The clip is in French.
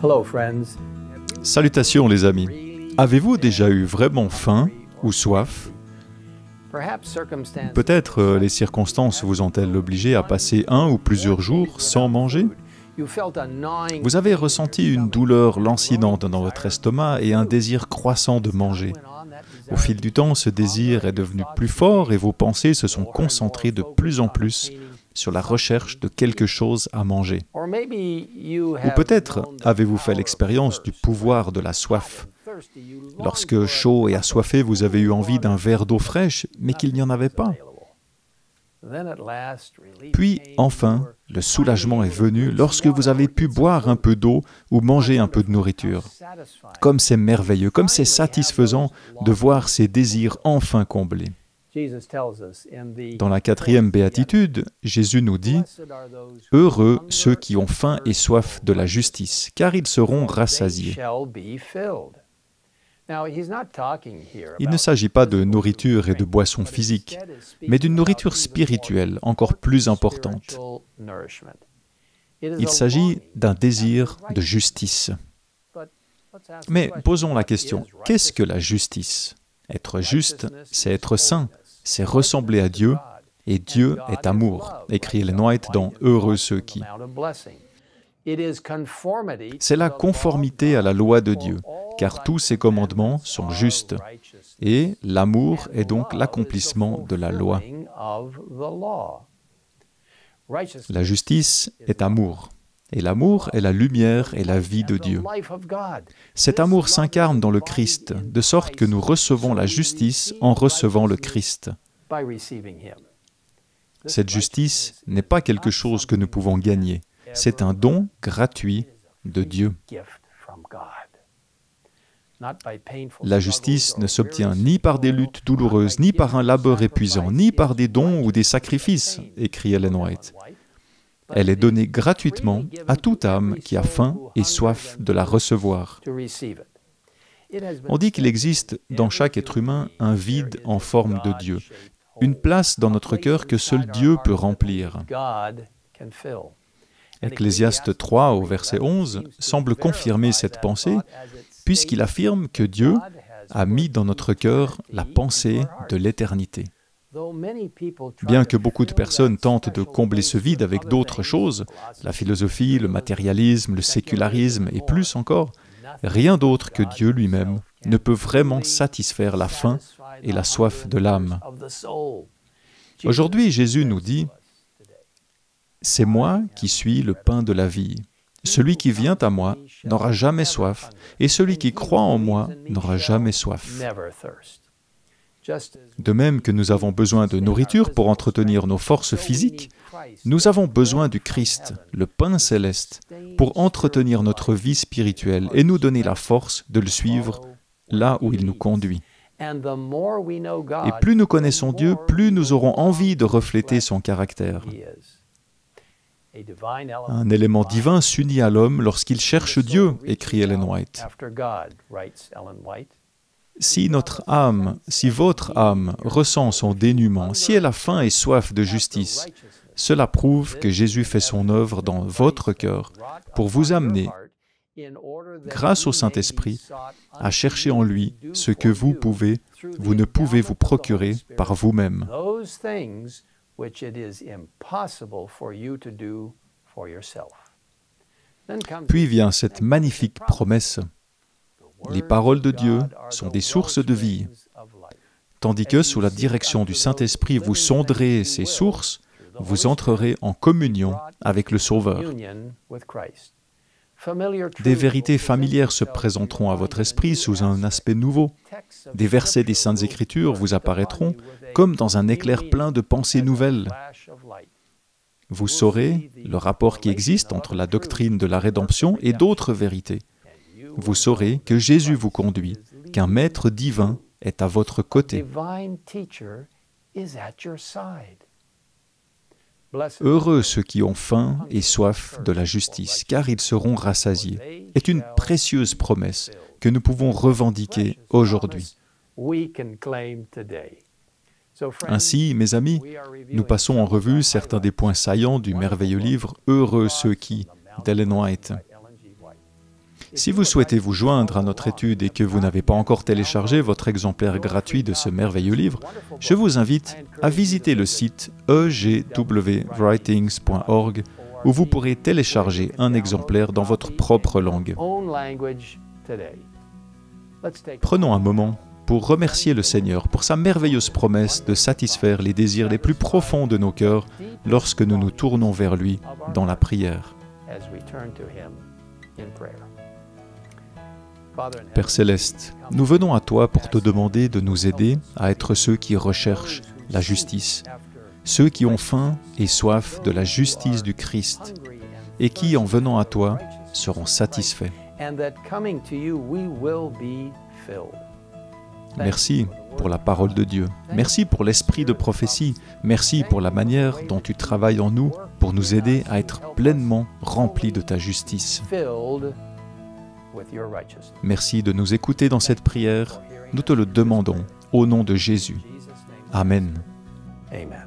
Hello friends. Salutations les amis. Avez-vous déjà eu vraiment faim ou soif? Peut-être les circonstances vous ont-elles obligé à passer un ou plusieurs jours sans manger? Vous avez ressenti une douleur lancinante dans votre estomac et un désir croissant de manger. Au fil du temps, ce désir est devenu plus fort et vos pensées se sont concentrées de plus en plus sur la recherche de quelque chose à manger. Ou peut-être avez-vous fait l'expérience du pouvoir de la soif. Lorsque chaud et assoiffé, vous avez eu envie d'un verre d'eau fraîche, mais qu'il n'y en avait pas. Puis, enfin, le soulagement est venu lorsque vous avez pu boire un peu d'eau ou manger un peu de nourriture. Comme c'est merveilleux, comme c'est satisfaisant de voir ces désirs enfin comblés. Dans la 4e béatitude, Jésus nous dit « Heureux ceux qui ont faim et soif de la justice, car ils seront rassasiés. » Il ne s'agit pas de nourriture et de boissons physiques, mais d'une nourriture spirituelle encore plus importante. Il s'agit d'un désir de justice. Mais posons la question, qu'est-ce que la justice? Être juste, c'est être saint, c'est ressembler à Dieu, et Dieu est amour, écrit Ellen White dans « Heureux ceux qui ». C'est la conformité à la loi de Dieu, car tous ses commandements sont justes, et l'amour est donc l'accomplissement de la loi. La justice est amour, et l'amour est la lumière et la vie de Dieu. Cet amour s'incarne dans le Christ, de sorte que nous recevons la justice en recevant le Christ. Cette justice n'est pas quelque chose que nous pouvons gagner, c'est un don gratuit de Dieu. La justice ne s'obtient ni par des luttes douloureuses, ni par un labeur épuisant, ni par des dons ou des sacrifices, écrit Ellen White. Elle est donnée gratuitement à toute âme qui a faim et soif de la recevoir. On dit qu'il existe dans chaque être humain un vide en forme de Dieu, une place dans notre cœur que seul Dieu peut remplir. Ecclésiaste 3, au verset 11, semble confirmer cette pensée, puisqu'il affirme que Dieu a mis dans notre cœur la pensée de l'éternité. Bien que beaucoup de personnes tentent de combler ce vide avec d'autres choses, la philosophie, le matérialisme, le sécularisme et plus encore, rien d'autre que Dieu lui-même ne peut vraiment satisfaire la faim et la soif de l'âme. Aujourd'hui, Jésus nous dit « C'est moi qui suis le pain de la vie. Celui qui vient à moi n'aura jamais soif, et celui qui croit en moi n'aura jamais soif. » De même que nous avons besoin de nourriture pour entretenir nos forces physiques, nous avons besoin du Christ, le pain céleste, pour entretenir notre vie spirituelle et nous donner la force de le suivre là où il nous conduit. Et plus nous connaissons Dieu, plus nous aurons envie de refléter son caractère. Un élément divin s'unit à l'homme lorsqu'il cherche Dieu, écrit Ellen White. Si notre âme, si votre âme ressent son dénuement, si elle a faim et soif de justice, cela prouve que Jésus fait son œuvre dans votre cœur pour vous amener, grâce au Saint-Esprit, à chercher en lui ce que vous ne pouvez vous procurer par vous-même. Puis vient cette magnifique promesse. Les paroles de Dieu sont des sources de vie, tandis que sous la direction du Saint-Esprit, vous sonderez ces sources, vous entrerez en communion avec le Sauveur. Des vérités familières se présenteront à votre esprit sous un aspect nouveau. Des versets des Saintes Écritures vous apparaîtront comme dans un éclair plein de pensées nouvelles. Vous saurez le rapport qui existe entre la doctrine de la rédemption et d'autres vérités. Vous saurez que Jésus vous conduit, qu'un Maître divin est à votre côté. Heureux ceux qui ont faim et soif de la justice, car ils seront rassasiés, est une précieuse promesse que nous pouvons revendiquer aujourd'hui. Ainsi, mes amis, nous passons en revue certains des points saillants du merveilleux livre « Heureux ceux qui » d'Ellen White. Si vous souhaitez vous joindre à notre étude et que vous n'avez pas encore téléchargé votre exemplaire gratuit de ce merveilleux livre, je vous invite à visiter le site egwwritings.org où vous pourrez télécharger un exemplaire dans votre propre langue. Prenons un moment pour remercier le Seigneur pour sa merveilleuse promesse de satisfaire les désirs les plus profonds de nos cœurs lorsque nous nous tournons vers lui dans la prière. Père Céleste, nous venons à toi pour te demander de nous aider à être ceux qui recherchent la justice, ceux qui ont faim et soif de la justice du Christ et qui, en venant à toi, seront satisfaits. Merci pour la parole de Dieu. Merci pour l'esprit de prophétie. Merci pour la manière dont tu travailles en nous pour nous aider à être pleinement remplis de ta justice. Merci de nous écouter dans cette prière. Nous te le demandons au nom de Jésus. Amen. Amen.